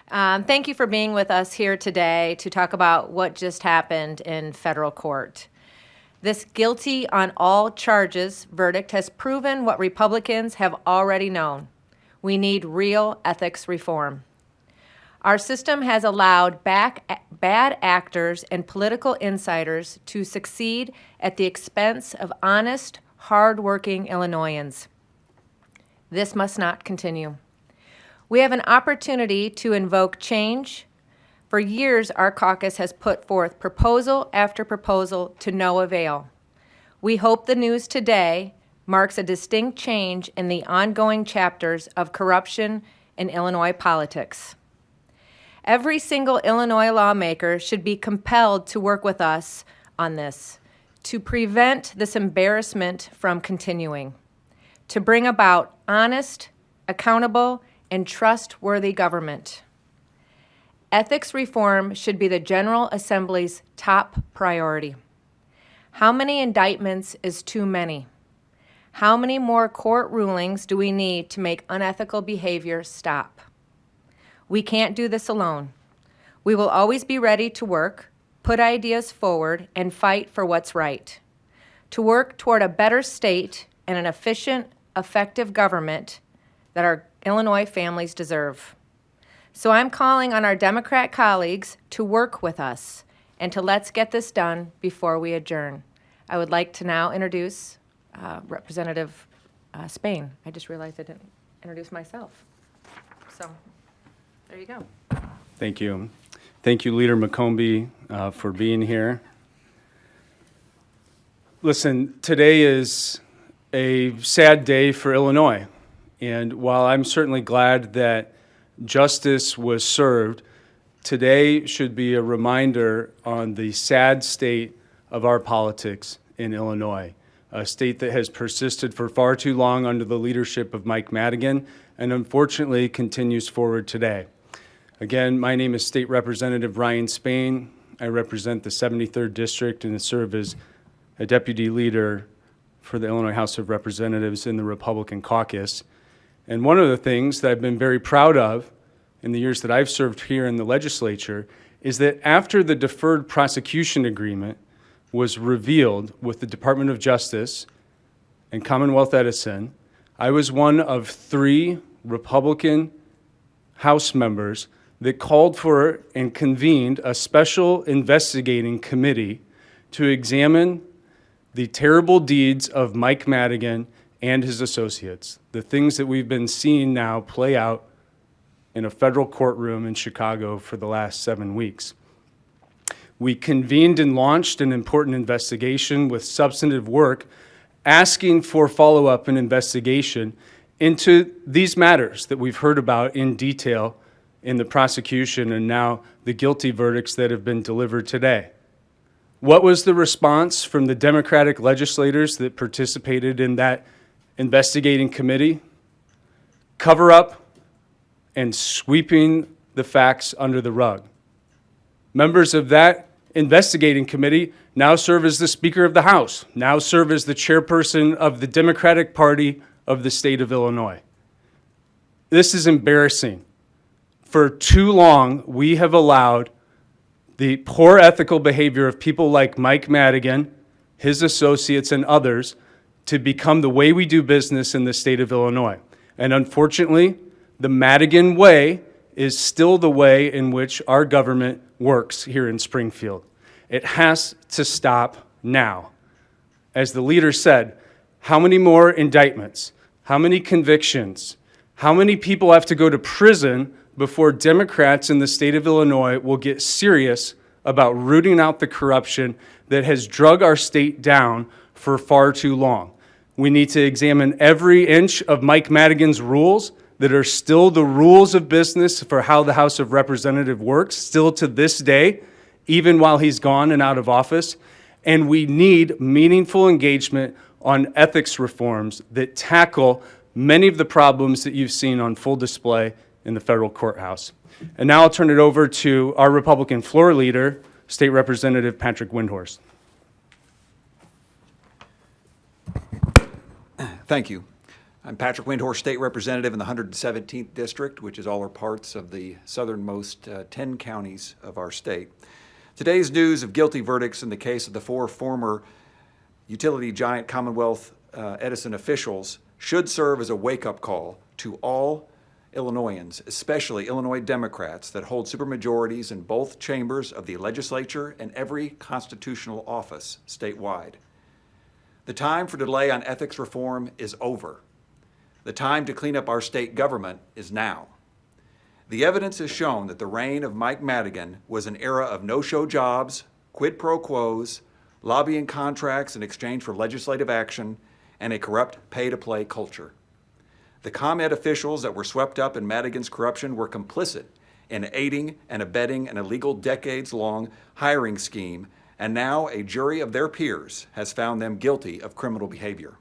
Thank you for being with us here today to talk about what just happened in federal court. This guilty on all charges verdict has proven what Republicans have already known. We need real ethics reform. Our system has allowed bad actors and political insiders to succeed at the expense of honest, hard-working Illinoisans. This must not continue. We have an opportunity to invoke change. For years, our caucus has put forth proposal after proposal to no avail. We hope the news today marks a distinct change in the ongoing chapters of corruption in Illinois politics. Every single Illinois lawmaker should be compelled to work with us on this, to prevent this embarrassment from continuing, to bring about honest, accountable, and trustworthy government. Ethics reform should be the General Assembly's top priority. How many indictments is too many? How many more court rulings do we need to make unethical behavior stop? We can't do this alone. We will always be ready to work, put ideas forward, and fight for what's right. To work toward a better state and an efficient, effective government that our Illinois families deserve. So I'm calling on our Democrat colleagues to work with us and to let's get this done before we adjourn. I would like to now introduce Representative Spain. I just realized I didn't introduce myself. So there you go. Thank you. Thank you, Leader McCombie, for being here. Listen, today is a sad day for Illinois. And while I'm certainly glad that justice was served, today should be a reminder on the sad state of our politics in Illinois, a state that has persisted for far too long under the leadership of Mike Madigan and unfortunately continues forward today. Again, my name is State Representative Ryan Spain. I represent the 73rd District and serve as a deputy leader for the Illinois House of Representatives in the Republican caucus. And one of the things that I've been very proud of in the years that I've served here in the legislature is that after the deferred prosecution agreement was revealed with the Department of Justice and Commonwealth Edison, I was one of 3 Republican House members that called for and convened a special investigating committee to examine the terrible deeds of Mike Madigan and his associates, the things that we've been seeing now play out in a federal courtroom in Chicago for the last 7 weeks. We convened and launched an important investigation with substantive work asking for follow-up and investigation into these matters that we've heard about in detail in the prosecution and now the guilty verdicts that have been delivered today. What was the response from the Democratic legislators that participated in that investigating committee? Cover up and sweeping the facts under the rug. Members of that investigating committee now serve as the Speaker of the House, now serve as the chairperson of the Democratic Party of the state of Illinois. This is embarrassing. For too long, we have allowed the poor ethical behavior of people like Mike Madigan, his associates, and others to become the way we do business in the state of Illinois. And unfortunately, the Madigan way is still the way in which our government works here in Springfield. It has to stop now. As the leader said, how many more indictments? How many convictions? How many people have to go to prison before Democrats in the state of Illinois will get serious about rooting out the corruption that has drug our state down for far too long? We need to examine every inch of Mike Madigan's rules that are still the rules of business for how the House of Representatives works, still to this day, even while he's gone and out of office. And we need meaningful engagement on ethics reforms that tackle many of the problems that you've seen on full display in the federal courthouse. And now I'll turn it over to our Republican floor leader, State Representative Patrick Windhorst. Thank you. I'm Patrick Windhorst, State Representative in the 117th District, which is all or parts of the southernmost 10 counties of our state. Today's news of guilty verdicts in the case of the 4 former utility giant Commonwealth Edison officials should serve as a wake-up call to all Illinoisans, especially Illinois Democrats that hold supermajorities in both chambers of the legislature and every constitutional office statewide. The time for delay on ethics reform is over. The time to clean up our state government is now. The evidence has shown that the reign of Mike Madigan was an era of no-show jobs, quid pro quos, lobbying contracts in exchange for legislative action, and a corrupt pay-to-play culture. The ComEd officials that were swept up in Madigan's corruption were complicit in aiding and abetting an illegal decades-long hiring scheme, and now a jury of their peers has found them guilty of criminal behavior.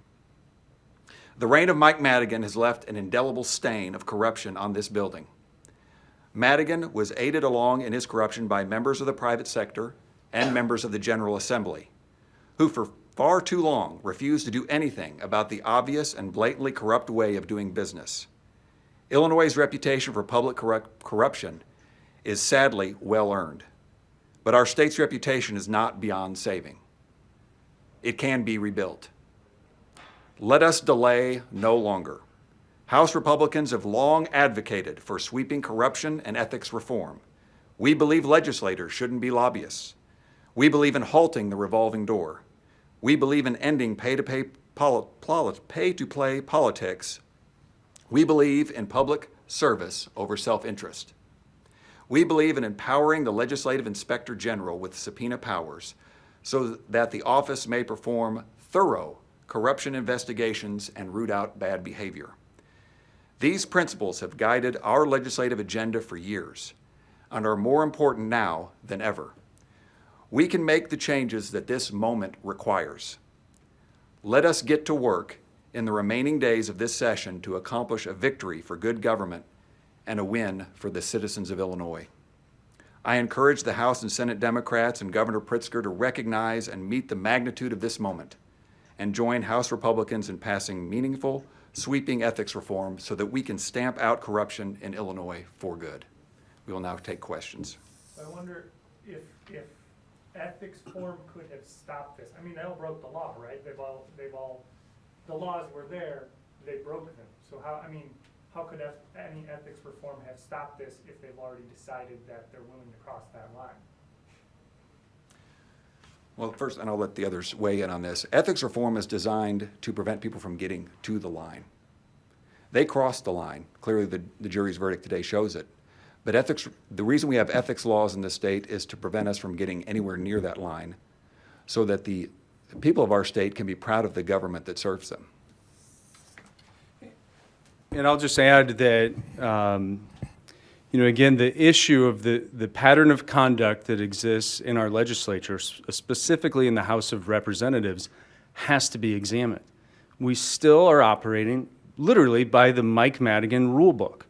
The reign of Mike Madigan has left an indelible stain of corruption on this building. Madigan was aided along in his corruption by members of the private sector and members of the General Assembly, who for far too long refused to do anything about the obvious and blatantly corrupt way of doing business. Illinois' reputation for public corruption is sadly well earned, but our state's reputation is not beyond saving. It can be rebuilt. Let us delay no longer. House Republicans have long advocated for sweeping corruption and ethics reform. We believe legislators shouldn't be lobbyists. We believe in halting the revolving door. We believe in ending pay-to-play politics. We believe in public service over self-interest. We believe in empowering the legislative inspector general with subpoena powers so that the office may perform thorough corruption investigations and root out bad behavior. These principles have guided our legislative agenda for years and are more important now than ever. We can make the changes that this moment requires. Let us get to work in the remaining days of this session to accomplish a victory for good government and a win for the citizens of Illinois. I encourage the House and Senate Democrats and Governor Pritzker to recognize and meet the magnitude of this moment and join House Republicans in passing meaningful, sweeping ethics reform so that we can stamp out corruption in Illinois for good. We will now take questions. I wonder if ethics form could have stopped this. I mean, they all broke the law, right? The laws were there, they broke them. So how could any ethics reform have stopped this if they've already decided that they're willing to cross that line? Well, first, and I'll let the others weigh in on this, ethics reform is designed to prevent people from getting to the line. They crossed the line. Clearly, the jury's verdict today shows it. But the reason we have ethics laws in this state is to prevent us from getting anywhere near that line so that the people of our state can be proud of the government that serves them. And I'll just add that, again, the issue of the pattern of conduct that exists in our legislature, specifically in the House of Representatives, has to be examined. We still are operating literally by the Mike Madigan rule book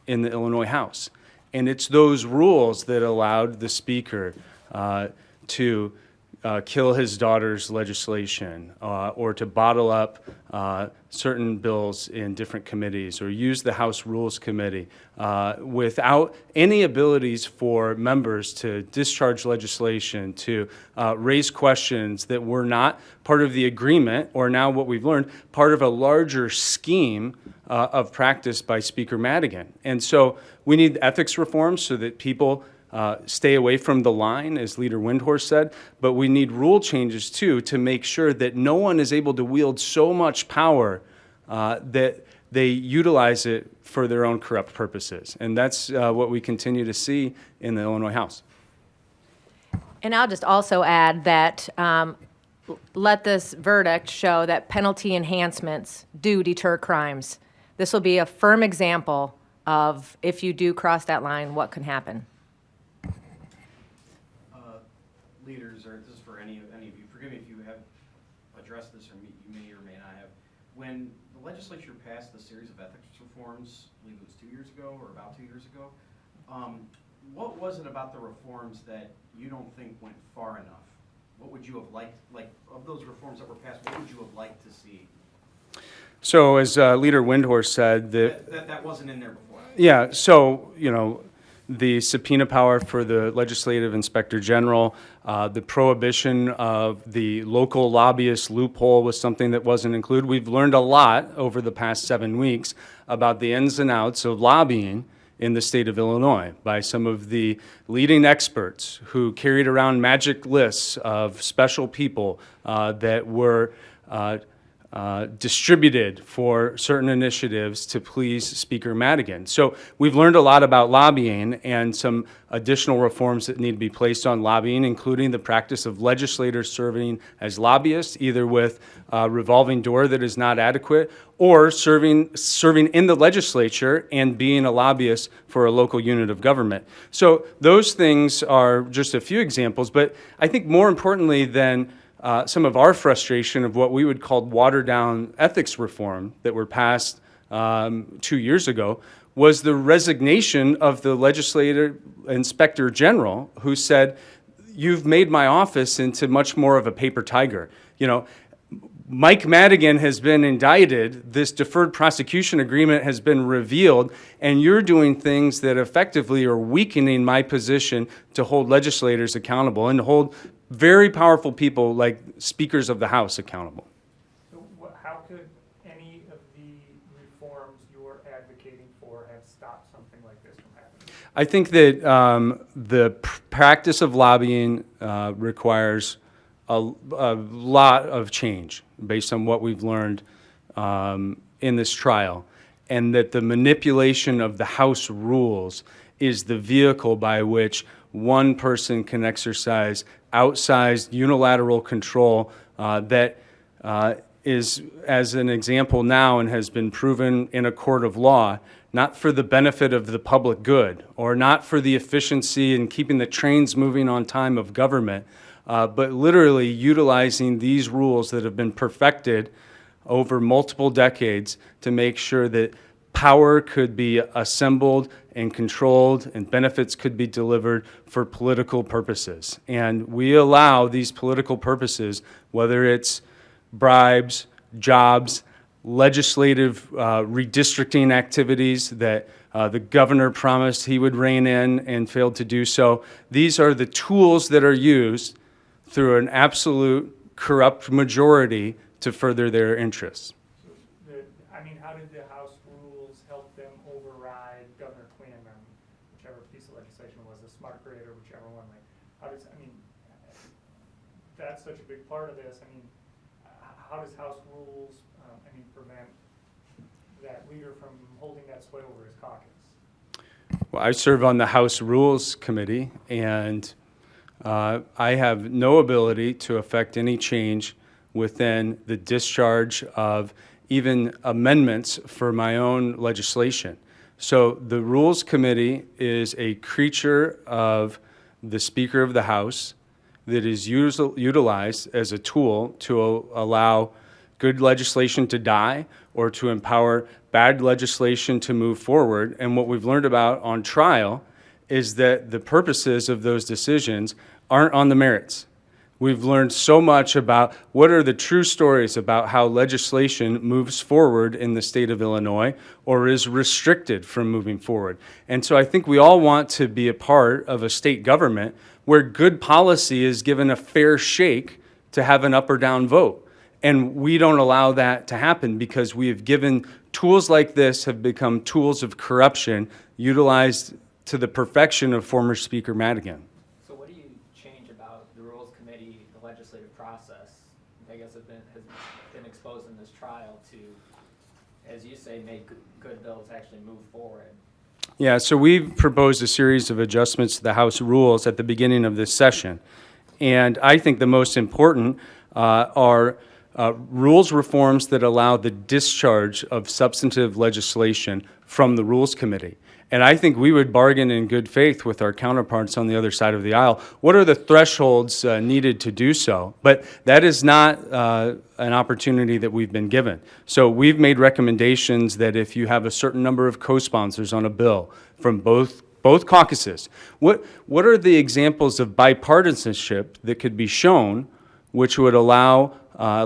in the Illinois House. And it's those rules that allowed the Speaker to kill his daughter's legislation or to bottle up certain bills in different committees or use the House Rules Committee without any abilities for members to discharge legislation, to raise questions that were not part of the agreement or now what we've learned, part of a larger scheme of practice by Speaker Madigan. And so we need ethics reform so that people stay away from the line, as Leader Windhorst said, but we need rule changes too to make sure that no one is able to wield so much power that they utilize it for their own corrupt purposes. And that's what we continue to see in the Illinois House. And I'll just also add that let this verdict show that penalty enhancements do deter crimes. This will be a firm example of if you do cross that line, what can happen. Leaders, or this is for any of you, forgive me if you have addressed this or you may or may not have. When the legislature passed the series of ethics reforms, I believe it was 2 years ago or about 2 years ago, what was it about the reforms that you don't think went far enough? What would you have liked, like of those reforms that were passed, what would you have liked to see? So as Leader Windhorse said, That wasn't in there before. yeah, so, the subpoena power for the legislative inspector general, the prohibition of the local lobbyist loophole was something that wasn't included. We've learned a lot over the past 7 weeks about the ins and outs of lobbying in the state of Illinois by some of the leading experts who carried around magic lists of special people that were distributed for certain initiatives to please Speaker Madigan. So we've learned a lot about lobbying and some additional reforms that need to be placed on lobbying, including the practice of legislators serving as lobbyists, either with a revolving door that is not adequate, or serving in the legislature and being a lobbyist for a local unit of government. So those things are just a few examples, but I think more importantly than some of our frustration of what we would call watered-down ethics reform that were passed 2 years ago was the resignation of the legislative inspector general, who said, "You've made my office into much more of a paper tiger." Mike Madigan has been indicted, this deferred prosecution agreement has been revealed, and you're doing things that effectively are weakening my position to hold legislators accountable and hold very powerful people like speakers of the House accountable. So how could any of the reforms you're advocating for have stopped something like this from happening? I think that the practice of lobbying requires a lot of change based on what we've learned in this trial, and that the manipulation of the House rules is the vehicle by which one person can exercise outsized unilateral control that is, as an example now, and has been proven in a court of law, not for the benefit of the public good or not for the efficiency and keeping the trains moving on time of government, but literally utilizing these rules that have been perfected over multiple decades to make sure that power could be assembled and controlled and benefits could be delivered for political purposes. And we allow these political purposes, whether it's bribes, jobs, legislative redistricting activities that the governor promised he would rein in and failed to do so. These are the tools that are used through an absolute corrupt majority to further their interests. How did the House rules help them override Governor Quinn on whichever piece of legislation was, the smart grid or whichever one? That's such a big part of this. How does House rules, prevent that leader from holding that sway over his caucus? Well, I serve on the House Rules Committee, and I have no ability to affect any change within the discharge of even amendments for my own legislation. So the Rules Committee is a creature of the Speaker of the House that is utilized as a tool to allow good legislation to die or to empower bad legislation to move forward. And what we've learned about on trial is that the purposes of those decisions aren't on the merits. We've learned so much about what are the true stories about how legislation moves forward in the state of Illinois or is restricted from moving forward. And so I think we all want to be a part of a state government where good policy is given a fair shake to have an up or down vote. And we don't allow that to happen because we have given tools like this have become tools of corruption utilized to the perfection of former Speaker Madigan. So what do you change about the Rules Committee, the legislative process, I guess has been exposed in this trial to, as you say, make good bills actually move forward? Yeah, so we've proposed a series of adjustments to the House rules at the beginning of this session. And I think the most important are rules reforms that allow the discharge of substantive legislation from the Rules Committee. And I think we would bargain in good faith with our counterparts on the other side of the aisle. What are the thresholds needed to do so? But that is not an opportunity that we've been given. So we've made recommendations that if you have a certain number of co-sponsors on a bill from both caucuses, what are the examples of bipartisanship that could be shown which would allow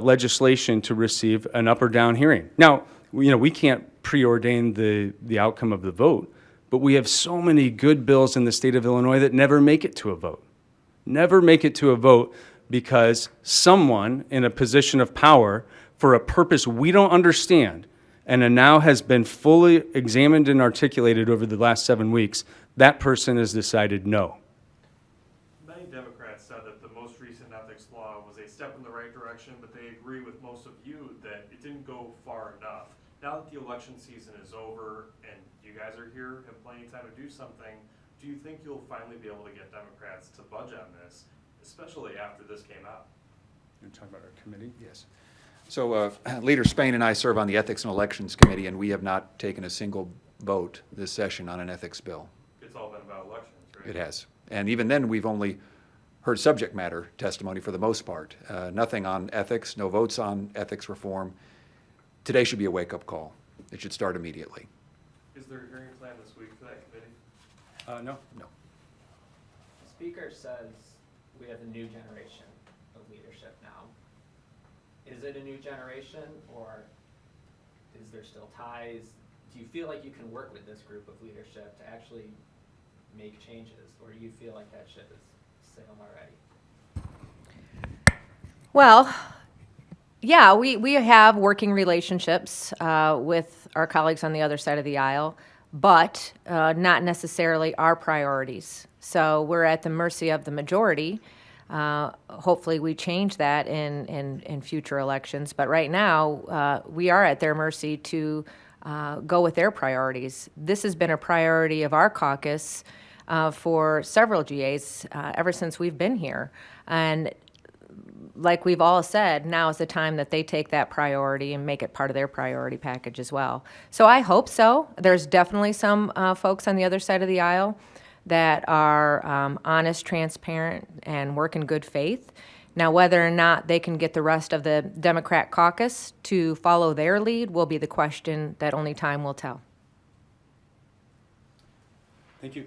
legislation to receive an up or down hearing. Now, we can't preordain the outcome of the vote, but we have so many good bills in the state of Illinois that never make it to a vote. Never make it to a vote because someone in a position of power, for a purpose we don't understand, and now has been fully examined and articulated over the last 7 weeks, that person has decided no. Many Democrats said that the most recent ethics law was a step in the right direction, but they agree with most of you that it didn't go far enough. Now that the election season is over and you guys are here, have plenty of time to do something, do you think you'll finally be able to get Democrats to budge on this, especially after this came out? You're talking about our committee? Yes. So Leader Spain and I serve on the Ethics and Elections Committee, and we have not taken a single vote this session on an ethics bill. It's all been about elections, right? It has. And even then, we've only heard subject matter testimony for the most part. Nothing on ethics, no votes on ethics reform. Today should be a wake-up call. It should start immediately. Is there a hearing plan this week for that committee? No. No. The speaker says we have a new generation of leadership now. Is it a new generation, or is there still ties? Do you feel like you can work with this group of leadership to actually make changes, or do you feel like that ship has sailed already? Well, yeah, we have working relationships with our colleagues on the other side of the aisle, but not necessarily our priorities. So we're at the mercy of the majority. Hopefully we change that in future elections. But right now, we are at their mercy to go with their priorities. This has been a priority of our caucus for several GAs ever since we've been here. And like we've all said, now is the time that they take that priority and make it part of their priority package as well. So I hope so. There's definitely some folks on the other side of the aisle that are honest, transparent, and work in good faith. Now, whether or not they can get the rest of the Democrat caucus to follow their lead will be the question that only time will tell. Thank you.